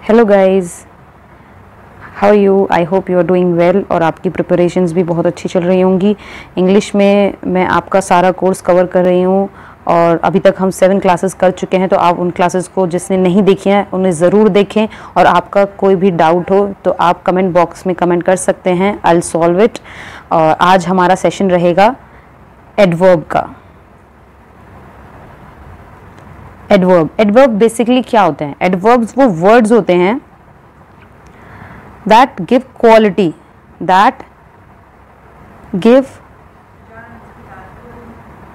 Hello guys, how are you? I hope you are doing well और आपकी preparations भी बहुत अच्छी चल रही होंगी। इंग्लिश में मैं आपका सारा कोर्स कवर कर रही हूँ और अभी तक हम 7 क्लासेस कर चुके हैं, तो आप उन क्लासेस को जिसने नहीं देखी हैं उन्हें ज़रूर देखें। और आपका कोई भी डाउट हो तो आप कमेंट बॉक्स में कमेंट कर सकते हैं, आई विल सॉल्व इट। और आज हमारा सेशन रहेगा एडवर्ब का। एडवर्ब बेसिकली क्या होते हैं? एडवर्ब्स वो वर्ड्स होते हैं that give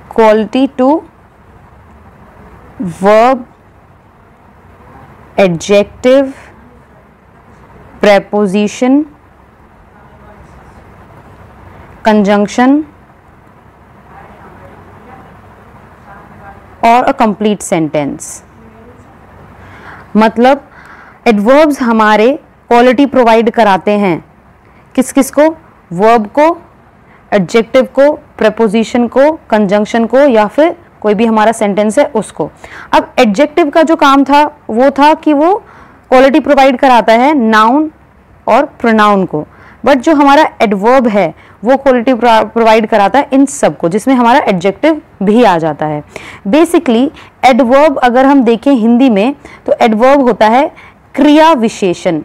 quality to verb, adjective, preposition, conjunction और a complete sentence। मतलब एडवर्ब्स हमारे क्वालिटी प्रोवाइड कराते हैं। किस किस को? वर्ब को, एडजेक्टिव को, प्रेपोजिशन को, कंजंक्शन को, या फिर कोई भी हमारा सेंटेंस है उसको। अब एडजेक्टिव का जो काम था वो था कि वो क्वालिटी प्रोवाइड कराता है नाउन और प्रोनाउन को, बट जो हमारा एडवर्ब है वो क्वालिटी प्रोवाइड कराता है इन सब को, जिसमें हमारा एडजेक्टिव भी आ जाता है। बेसिकली एडवर्ब अगर हम देखें हिंदी में तो एडवर्ब होता है क्रिया विशेषण,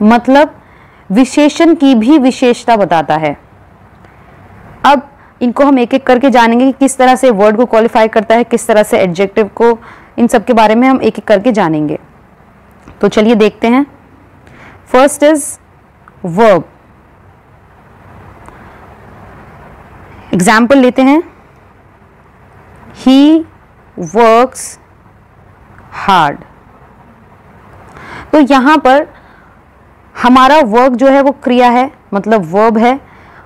मतलब विशेषण की भी विशेषता बताता है। अब इनको हम एक एक करके जानेंगे कि किस तरह से वर्ड को क्वालिफाई करता है, किस तरह से एडजेक्टिव को, इन सब के बारे में हम एक एक करके जानेंगे। तो चलिए देखते हैं। First is verb. एग्जाम्पल लेते हैं। He works hard. तो यहां पर हमारा वर्क जो है वो क्रिया है, मतलब वर्ब है।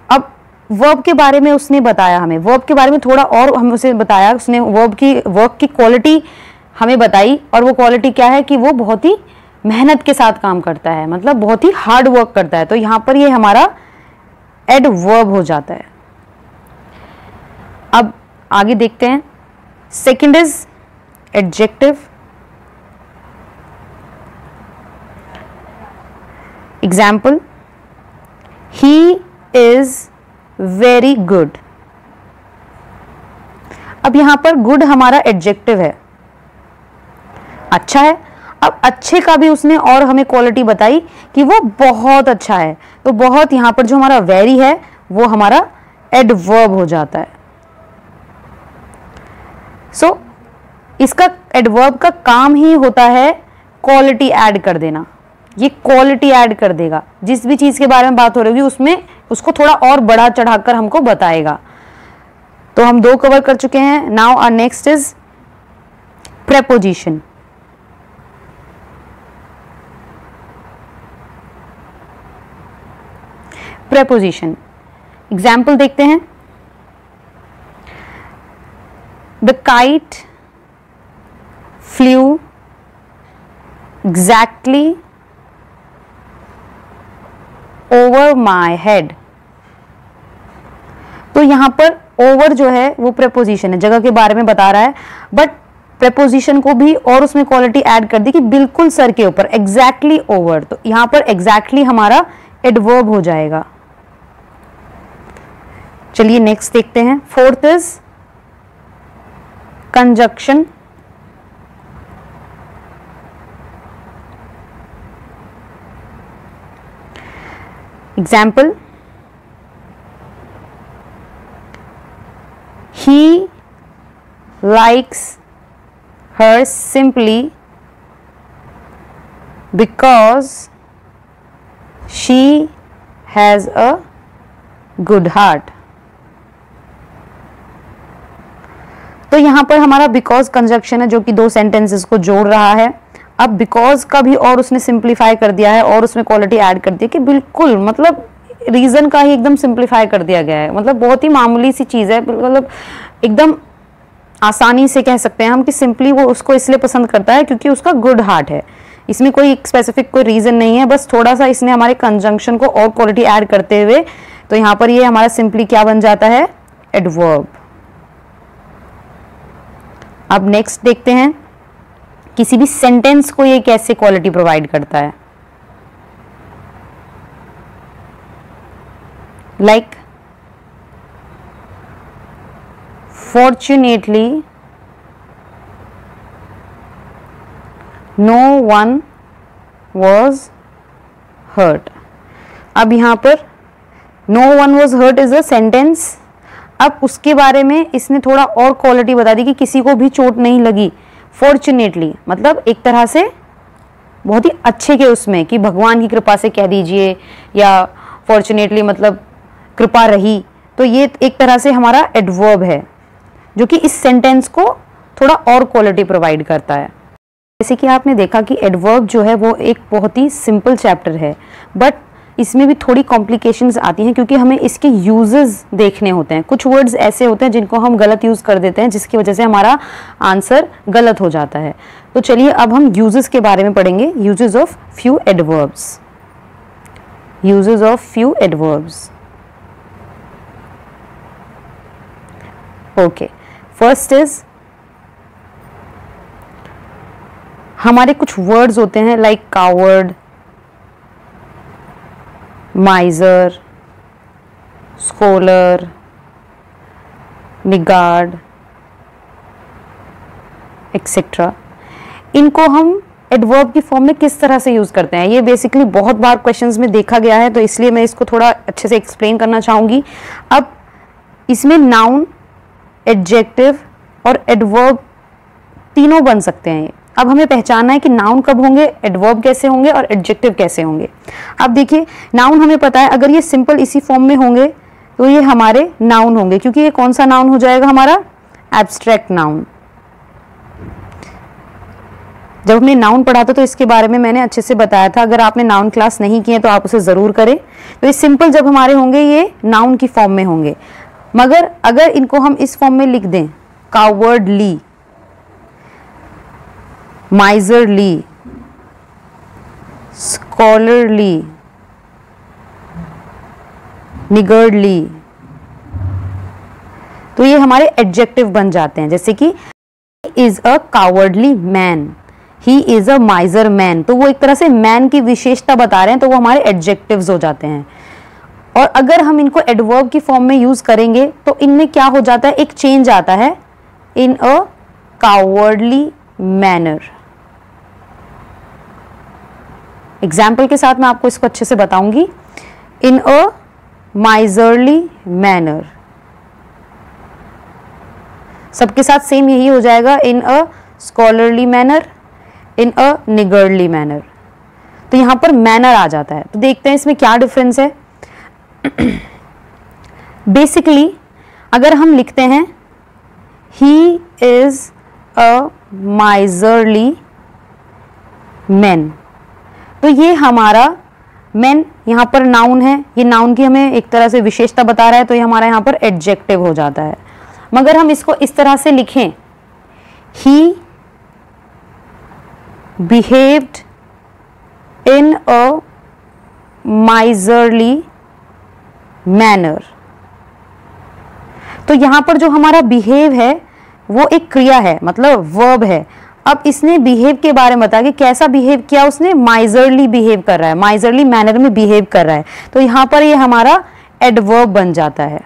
अब वर्ब के बारे में उसने बताया, हमें वर्ब के बारे में थोड़ा और हम उसे बताया, उसने वर्क की क्वालिटी हमें बताई। और वो क्वालिटी क्या है कि वो बहुत ही मेहनत के साथ काम करता है, मतलब बहुत ही हार्ड वर्क करता है। तो यहां पर ये हमारा एडवर्ब हो जाता है। अब आगे देखते हैं। Second is adjective. Example, he is very good. अब यहां पर गुड हमारा एडजेक्टिव है, अच्छा है। अब अच्छे का भी उसने और हमें क्वालिटी बताई कि वो बहुत अच्छा है। तो बहुत यहां पर जो हमारा वेरी है वो हमारा एडवर्ब हो जाता है। सो इसका एडवर्ब का काम ही होता है क्वालिटी ऐड कर देना। ये क्वालिटी ऐड कर देगा, जिस भी चीज के बारे में बात हो रही होगी उसमें उसको थोड़ा और बढ़ा चढ़ाकर हमको बताएगा। तो हम 2 कवर कर चुके हैं। Now our next is preposition. Preposition example देखते हैं। The kite flew exactly over my head. तो यहां पर ओवर जो है वो प्रेपोजिशन है, जगह के बारे में बता रहा है, बट प्रेपोजिशन को भी और उसमें क्वालिटी ऐड कर दी कि बिल्कुल सर के ऊपर, एग्जैक्टली ओवर। तो यहां पर एग्जैक्टली हमारा एडवर्ब हो जाएगा। चलिए नेक्स्ट देखते हैं। Fourth is conjunction. Example, he likes her simply because she has a good heart। तो यहां पर हमारा बिकॉज कंजंक्शन है जो कि 2 सेंटेंसेस को जोड़ रहा है। अब बिकॉज का भी और उसने सिंप्लीफाई कर दिया है और उसमें क्वालिटी ऐड कर दी कि बिल्कुल मतलब रीजन का ही एकदम सिंप्लीफाई कर दिया गया है। मतलब बहुत ही मामूली सी चीज है, मतलब एकदम आसानी से कह सकते हैं हम कि सिंपली वो उसको इसलिए पसंद करता है क्योंकि उसका गुड हार्ट है। इसमें कोई स्पेसिफिक कोई रीजन नहीं है, बस थोड़ा सा इसने हमारे कंजंक्शन को और क्वालिटी ऐड करते हुए, तो यहाँ पर ये हमारा सिंपली क्या बन जाता है, एडवर्ब। अब नेक्स्ट देखते हैं किसी भी सेंटेंस को ये कैसे क्वालिटी प्रोवाइड करता है? Like fortunately no one was hurt. अब यहाँ पर no one was hurt is a sentence. अब उसके बारे में इसने थोड़ा और क्वालिटी बता दी कि किसी को भी चोट नहीं लगी। फॉर्चुनेटली मतलब एक तरह से बहुत ही अच्छे के उसमें कि भगवान की कृपा से कह दीजिए, या फॉर्चुनेटली मतलब कृपा रही। तो ये एक तरह से हमारा एडवर्ब है जो कि इस सेंटेंस को थोड़ा और क्वालिटी प्रोवाइड करता है। जैसे कि आपने देखा कि एडवर्ब जो है वो एक बहुत ही सिंपल चैप्टर है, बट इसमें भी थोड़ी कॉम्प्लिकेशंस आती हैं क्योंकि हमें इसके यूजेस देखने होते हैं। कुछ वर्ड्स ऐसे होते हैं जिनको हम गलत यूज़ कर देते हैं, जिसकी वजह से हमारा आंसर गलत हो जाता है। तो चलिए अब हम यूजेस के बारे में पढ़ेंगे। Uses of few adverbs. Uses of few adverbs. Okay, first is हमारे कुछ वर्ड्स होते हैं like coward, miser, scholar, niggard etcetera. इनको हम एडवर्ब की फॉर्म में किस तरह से यूज करते हैं, ये बेसिकली बहुत बार क्वेश्चंस में देखा गया है, तो इसलिए मैं इसको थोड़ा अच्छे से एक्सप्लेन करना चाहूंगी। अब इसमें नाउन, एडजेक्टिव और एडवर्ब तीनों बन सकते हैं। अब हमें पहचानना है कि नाउन कब होंगे, एडवर्ब कैसे होंगे और एडजेक्टिव कैसे होंगे। अब देखिए नाउन हमें पता है, अगर ये सिंपल इसी फॉर्म में होंगे तो ये हमारे नाउन होंगे, क्योंकि ये कौन सा नाउन हो जाएगा हमारा, एब्स्ट्रैक्ट नाउन। जब हमने नाउन पढ़ा था तो इसके बारे में मैंने अच्छे से बताया था, अगर आपने नाउन क्लास नहीं की है तो आप उसे जरूर करें। तो ये सिंपल जब हमारे होंगे ये नाउन की फॉर्म में होंगे, मगर अगर इनको हम इस फॉर्म में लिख दें, कावर्डली, माइजरली, स्कॉलरली, निगर्डली, तो ये हमारे एडजेक्टिव बन जाते हैं। जैसे कि is a cowardly man, he is a माइजर man, तो वो एक तरह से मैन की विशेषता बता रहे हैं, तो वो हमारे एडजेक्टिव्स हो जाते हैं। और अगर हम इनको एडवर्ब की फॉर्म में यूज करेंगे तो इनमें क्या हो जाता है, एक चेंज आता है, इन अ कावर्डली मैनर। एग्जाम्पल के साथ मैं आपको इसको अच्छे से बताऊंगी। इन अ माइजरली मैनर, सबके साथ सेम यही हो जाएगा, इन अ स्कॉलरली मैनर, इन अ निगर्डली मैनर। तो यहां पर मैनर आ जाता है। तो देखते हैं इसमें क्या डिफरेंस है। बेसिकली अगर हम लिखते हैं he is a miserly man, तो ये हमारा मैन यहाँ पर नाउन है, ये नाउन की हमें एक तरह से विशेषता बता रहा है, तो ये हमारा यहाँ पर एडजेक्टिव हो जाता है। मगर हम इसको इस तरह से लिखें, ही बिहेव्ड इन अ माइजरली मैनर, तो यहां पर जो हमारा बिहेव है वो एक क्रिया है, मतलब वर्ब है। अब इसने बिहेव के बारे में बताया कि कैसा बिहेव किया उसने, माइजरली बिहेव कर रहा है, माइजरली मैनर में बिहेव कर रहा है, तो यहां पर ये हमारा एडवर्ब बन जाता है।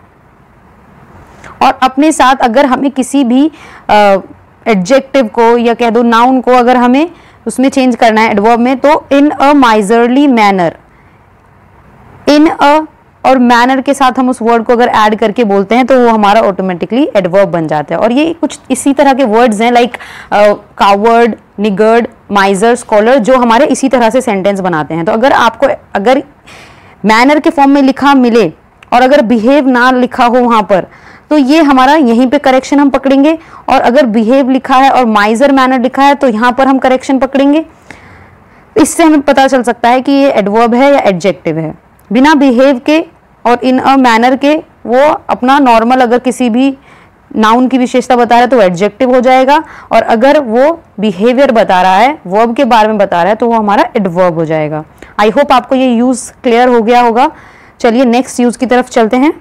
और अपने साथ अगर हमें किसी भी एडजेक्टिव को या कह दो नाउन को अगर हमें उसमें चेंज करना है एडवर्ब में, तो इन अ माइजरली मैनर, इन अ और मैनर के साथ हम उस वर्ड को अगर ऐड करके बोलते हैं तो वो हमारा ऑटोमेटिकली एडवर्ब बन जाता है। और ये कुछ इसी तरह के वर्ड्स हैं लाइक कावर्ड, निगर्ड, माइजर, स्कॉलर, जो हमारे इसी तरह से सेंटेंस बनाते हैं। तो अगर आपको अगर मैनर के फॉर्म में लिखा मिले और अगर बिहेव ना लिखा हो वहां पर, तो ये हमारा यहीं पे करेक्शन हम पकड़ेंगे, और अगर बिहेव लिखा है और माइजर मैनर लिखा है तो यहाँ पर हम करेक्शन पकड़ेंगे। इससे हमें पता चल सकता है कि ये एडवर्ब है या एडजेक्टिव है। बिना बिहेव के और इन अ मैनर के वो अपना नॉर्मल अगर किसी भी नाउन की विशेषता बता रहा है तो एडजेक्टिव हो जाएगा, और अगर वो बिहेवियर बता रहा है, वर्ब के बारे में बता रहा है, तो वो हमारा एडवर्ब हो जाएगा। आई होप आपको ये यूज क्लियर हो गया होगा। चलिए नेक्स्ट यूज की तरफ चलते हैं।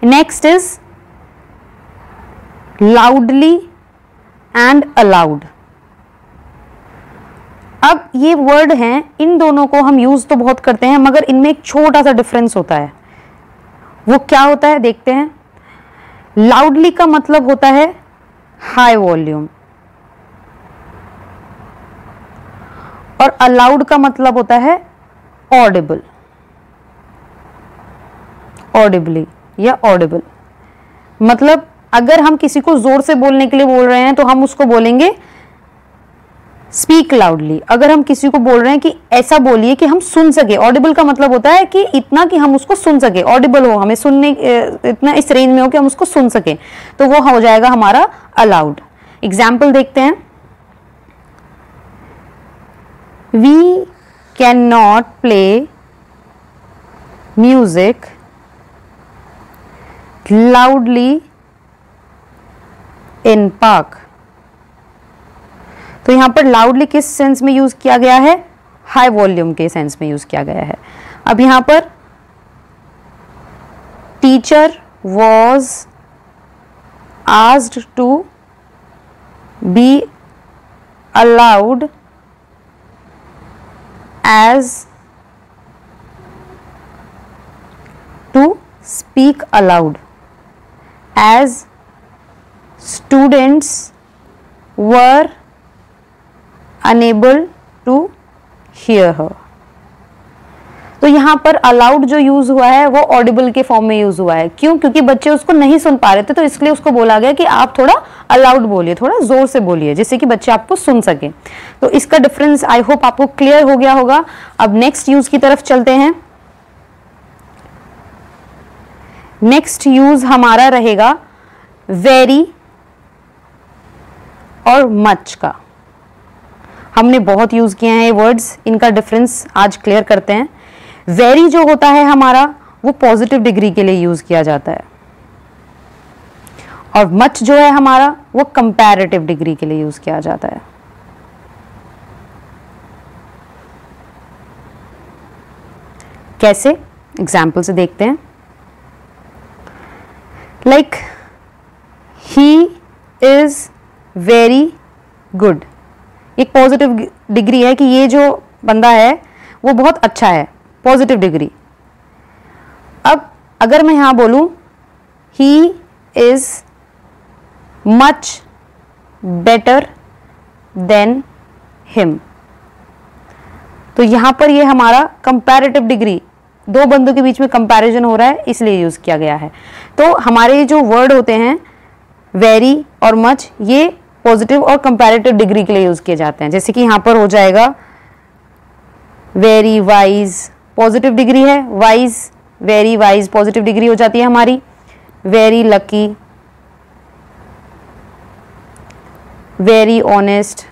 Next is loudly and allowed. अब ये वर्ड हैं, इन दोनों को हम यूज तो बहुत करते हैं, मगर इनमें एक छोटा सा डिफरेंस होता है। वो क्या होता है देखते हैं। लाउडली का मतलब होता है हाई वॉल्यूम, और अलाउड का मतलब होता है ऑडिबल, ऑडिबली या ऑडिबल। मतलब अगर हम किसी को जोर से बोलने के लिए बोल रहे हैं तो हम उसको बोलेंगे स्पीक लाउडली। अगर हम किसी को बोल रहे हैं कि ऐसा बोलिए कि हम सुन सके, ऑडिबल का मतलब होता है कि इतना कि हम उसको सुन सके, ऑडिबल हो, हमें सुनने इतना इस रेंज में हो कि हम उसको सुन सके, तो वो हो जाएगा हमारा अलाउड। एग्जाम्पल देखते हैं। We can not play music loudly in park. तो यहां पर लाउडली किस सेंस में यूज किया गया है? हाई वॉल्यूम के सेंस में यूज किया गया है। अब यहां पर teacher was asked to be aloud as to speak aloud as students were unable to hear her. तो यहां पर अलाउड जो यूज हुआ है वो ऑडिबल के फॉर्म में यूज हुआ है। क्यों? क्योंकि बच्चे उसको नहीं सुन पा रहे थे, तो इसलिए उसको बोला गया कि आप थोड़ा अलाउड बोलिए, थोड़ा जोर से बोलिए, जिससे कि बच्चे आपको सुन सके। तो इसका डिफरेंस आई होप आपको क्लियर हो गया होगा। अब नेक्स्ट यूज की तरफ चलते हैं। नेक्स्ट यूज हमारा रहेगा वेरी और मच का। हमने बहुत यूज किए हैं ये वर्ड्स, इनका डिफरेंस आज क्लियर करते हैं। वेरी जो होता है हमारा वो पॉजिटिव डिग्री के लिए यूज किया जाता है, और मच जो है हमारा वो कंपैरेटिव डिग्री के लिए यूज किया जाता है। कैसे? एग्जाम्पल से देखते हैं। Like he is very good. एक पॉजिटिव डिग्री है कि ये जो बंदा है वो बहुत अच्छा है, पॉजिटिव डिग्री। अब अगर मैं यहां बोलूं he is much better than him, तो यहां पर ये हमारा कंपैरेटिव डिग्री, दो बंदों के बीच में कंपैरिजन हो रहा है, इसलिए यूज किया गया है। तो हमारे जो वर्ड होते हैं वेरी और मच, ये पॉजिटिव और कंपैरेटिव डिग्री के लिए यूज किए जाते हैं। जैसे कि यहां पर हो जाएगा वेरी वाइज, पॉजिटिव डिग्री है, wise, very wise positive degree हो जाती है हमारी। Very lucky, very honest,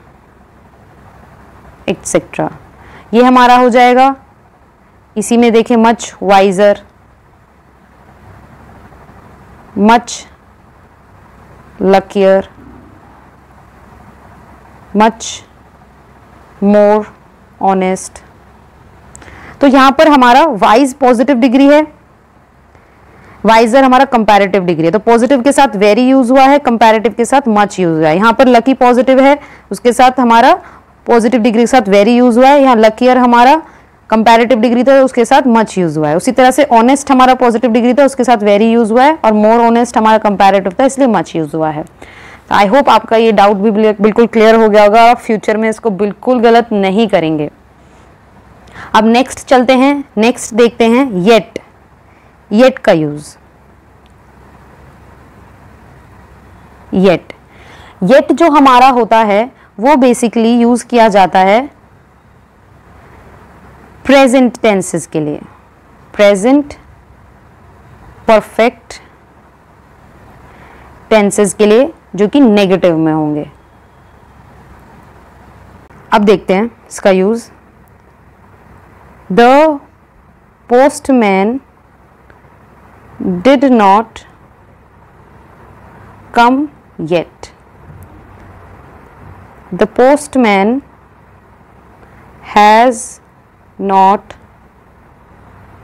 etcetera, ये हमारा हो जाएगा। इसी में देखें much wiser, much luckier, much more honest. तो यहां पर हमारा वाइज पॉजिटिव डिग्री है, वाइजर हमारा कंपैरेटिव डिग्री है। तो पॉजिटिव के साथ वेरी यूज हुआ है, कंपैरेटिव के साथ मच यूज हुआ है। यहां पर लकी पॉजिटिव है, उसके साथ हमारा पॉजिटिव डिग्री के साथ वेरी यूज हुआ है। यहाँ लकियर हमारा कंपैरेटिव डिग्री था, उसके साथ मच यूज हुआ है। उसी तरह से ऑनेस्ट हमारा पॉजिटिव डिग्री था, उसके साथ वेरी यूज हुआ है, और मोर ऑनेस्ट हमारा कंपैरेटिव था, इसलिए मच यूज हुआ है। तो आई होप आपका ये डाउट भी बिल्कुल क्लियर हो गया होगा, फ्यूचर में इसको बिल्कुल गलत नहीं करेंगे। अब नेक्स्ट चलते हैं। नेक्स्ट देखते हैं येट। येट का यूज। येट, येट जो हमारा होता है वो बेसिकली यूज किया जाता है प्रेजेंट टेंसेस के लिए, प्रेजेंट परफेक्ट टेंसेस के लिए जो कि नेगेटिव में होंगे। अब देखते हैं इसका use. The postman did not come yet. The postman has not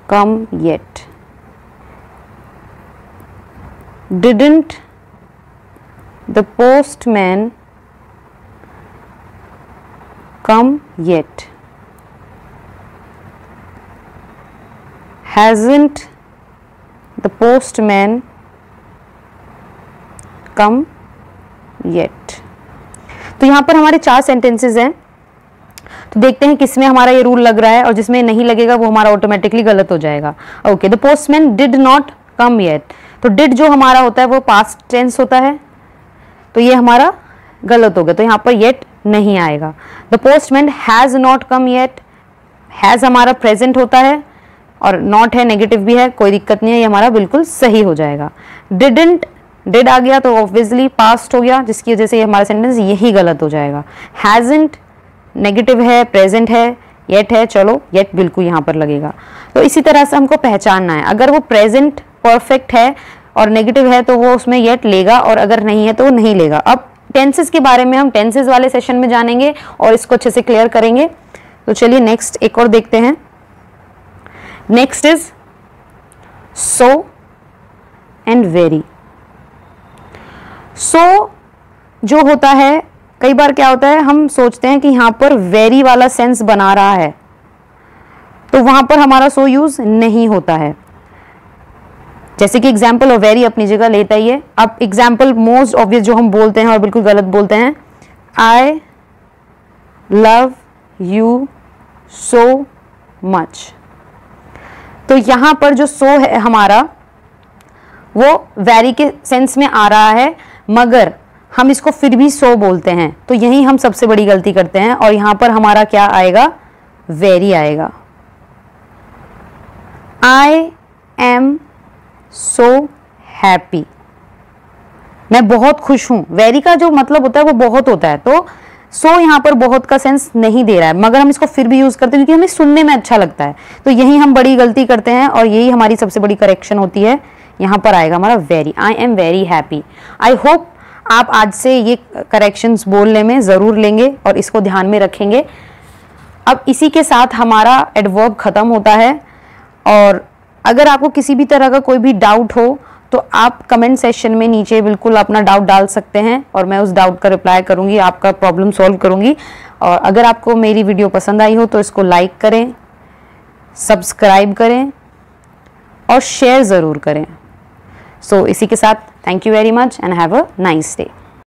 come yet. Didn't the postman come yet. Hasn't the postman come yet. तो यहाँ पर हमारे 4 सेंटेंसेस हैं, तो देखते हैं किसमें हमारा ये रूल लग रहा है और जिसमें नहीं लगेगा वो हमारा ऑटोमेटिकली गलत हो जाएगा. Okay, the postman did not come yet. तो डिड जो हमारा होता है वो पास्ट टेंस होता है, तो ये हमारा गलत हो गया, तो यहाँ पर येट नहीं आएगा. The postman has not come yet. Has हमारा प्रेजेंट होता है और नॉट है, नेगेटिव भी है, कोई दिक्कत नहीं है, ये हमारा बिल्कुल सही हो जाएगा. डिडंट, डिड आ गया तो ऑब्वियसली पास्ट हो गया, जिसकी वजह से ये हमारा सेंटेंस यही गलत हो जाएगा. हैजंट नेगेटिव है, प्रेजेंट है, येट है, चलो येट बिल्कुल यहाँ पर लगेगा. तो इसी तरह से हमको पहचानना है, अगर वो प्रेजेंट परफेक्ट है और नेगेटिव है तो वो उसमें येट लेगा, और अगर नहीं है तो वो नहीं लेगा. अब टेंसेस के बारे में हम टेंसेस वाले सेशन में जानेंगे और इसको अच्छे से क्लियर करेंगे. तो चलिए नेक्स्ट एक और देखते हैं. Next is so and very. So जो होता है, कई बार क्या होता है हम सोचते हैं कि यहाँ पर वेरी वाला सेंस बना रहा है, तो वहां पर हमारा सो यूज नहीं होता है. जैसे कि एग्जाम्पल और वेरी अपनी जगह लेता ही है. अब एग्जाम्पल मोस्ट ऑब्वियस जो हम बोलते हैं और बिल्कुल गलत बोलते हैं, I love you so much. तो यहां पर जो सो है हमारा वो वेरी के सेंस में आ रहा है, मगर हम इसको फिर भी सो बोलते हैं, तो यही हम सबसे बड़ी गलती करते हैं और यहां पर हमारा क्या आएगा, वेरी आएगा. I am so happy. मैं बहुत खुश हूं. वेरी का जो मतलब होता है वो बहुत होता है, तो सो यहाँ पर बहुत का सेंस नहीं दे रहा है, मगर हम इसको फिर भी यूज करते हैं क्योंकि हमें सुनने में अच्छा लगता है. तो यही हम बड़ी गलती करते हैं और यही हमारी सबसे बड़ी करेक्शन होती है. यहाँ पर आएगा हमारा very. I am very happy. I hope आप आज से ये करेक्शंस बोलने में ज़रूर लेंगे और इसको ध्यान में रखेंगे. अब इसी के साथ हमारा एडवर्ब ख़त्म होता है, और अगर आपको किसी भी तरह का कोई भी डाउट हो तो आप कमेंट सेक्शन में नीचे बिल्कुल अपना डाउट डाल सकते हैं और मैं उस डाउट का रिप्लाई करूंगी, आपका प्रॉब्लम सॉल्व करूंगी. और अगर आपको मेरी वीडियो पसंद आई हो तो इसको लाइक करें, सब्सक्राइब करें और शेयर ज़रूर करें. सो इसी के साथ thank you very much and have a nice day.